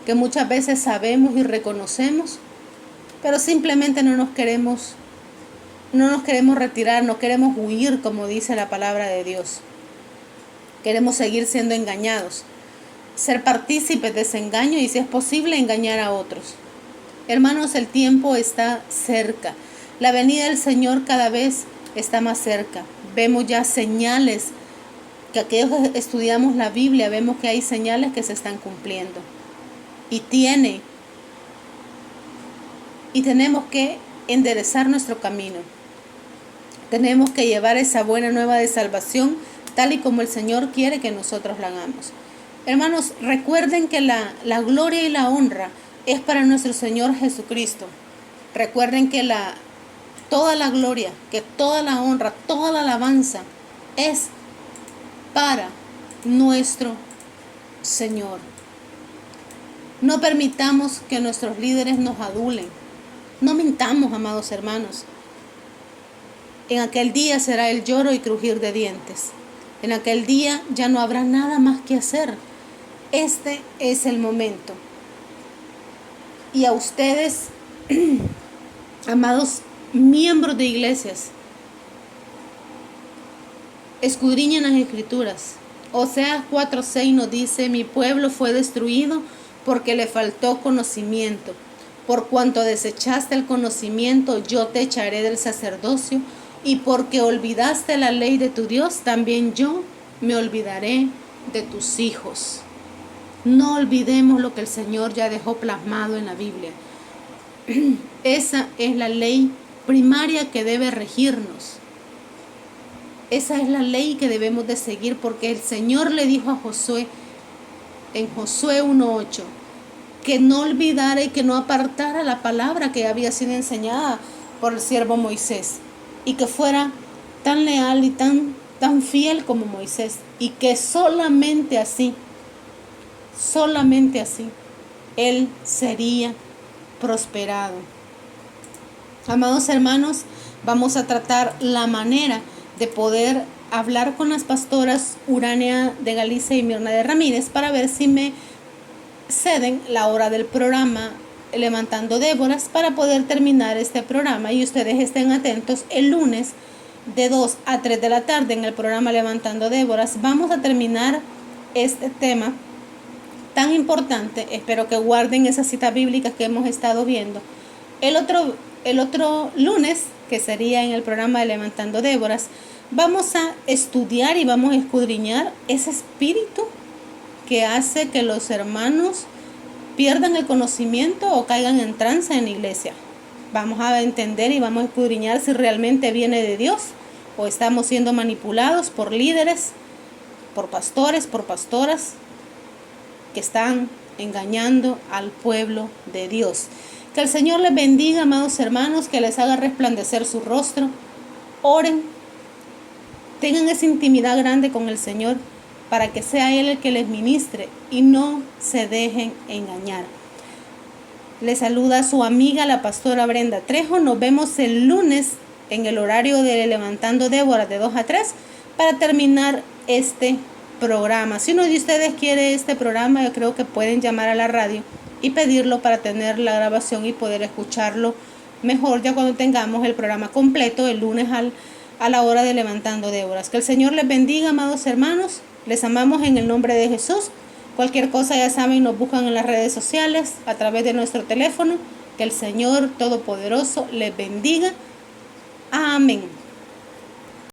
Que muchas veces sabemos y reconocemos, pero simplemente no nos queremos retirar, no queremos huir, como dice la palabra de Dios. Queremos seguir siendo engañados, ser partícipes de ese engaño y, si es posible, engañar a otros. Hermanos, el tiempo está cerca. La venida del Señor cada vez está más cerca. Vemos ya señales, que aquellos que estudiamos la Biblia, vemos que hay señales que se están cumpliendo. Y tenemos que enderezar nuestro camino. Tenemos que llevar esa buena nueva de salvación tal y como el Señor quiere que nosotros la hagamos. Hermanos, recuerden que la gloria y la honra es para nuestro Señor Jesucristo. Recuerden que toda la gloria, que toda la honra, toda la alabanza es para nuestro Señor. No permitamos que nuestros líderes nos adulen. No mintamos, amados hermanos. En aquel día será el lloro y crujir de dientes. En aquel día ya no habrá nada más que hacer. Este es el momento. Y a ustedes, amados miembros de iglesias, escudriñen las escrituras. Oseas 4:6 nos dice: mi pueblo fue destruido porque le faltó conocimiento. Por cuanto desechaste el conocimiento, yo te echaré del sacerdocio, y porque olvidaste la ley de tu Dios, también yo me olvidaré de tus hijos. No olvidemos lo que el Señor ya dejó plasmado en la Biblia. Esa es la ley primaria que debe regirnos. Esa es la ley que debemos de seguir, porque el Señor le dijo a Josué, en Josué 1:8, que no olvidara y que no apartara la palabra que había sido enseñada por el siervo Moisés, y que fuera tan leal y tan fiel como Moisés, y que solamente así, él sería prosperado. Amados hermanos, vamos a tratar la manera de poder hablar con las pastoras Urania de Galicia y Mirna de Ramírez para ver si me ceden la hora del programa Levantando Déboras para poder terminar este programa, y ustedes estén atentos el lunes de 2 a 3 de la tarde en el programa Levantando Déboras. Vamos a terminar este tema tan importante. Espero que guarden esas citas bíblicas que hemos estado viendo. El otro lunes, que sería en el programa de Levantando Déboras, vamos a estudiar y vamos a escudriñar ese espíritu que hace que los hermanos pierdan el conocimiento o caigan en trance en la iglesia. Vamos a entender y vamos a escudriñar si realmente viene de Dios o estamos siendo manipulados por líderes, por pastores, por pastoras que están engañando al pueblo de Dios. Que el Señor les bendiga, amados hermanos, que les haga resplandecer su rostro. Oren, tengan esa intimidad grande con el Señor para que sea Él el que les ministre y no se dejen engañar. Les saluda su amiga, la pastora Brenda Trejo. Nos vemos el lunes en el horario de Levantando Déboras de 2 a 3 para terminar este programa. Si uno de ustedes quiere este programa, yo creo que pueden llamar a la radio y pedirlo para tener la grabación y poder escucharlo mejor ya cuando tengamos el programa completo el lunes a la hora de Levantando Deudas. Que el Señor les bendiga, amados hermanos. Les amamos en el nombre de Jesús. Cualquier cosa, ya saben, nos buscan en las redes sociales, a través de nuestro teléfono. Que el Señor Todopoderoso les bendiga. Amén.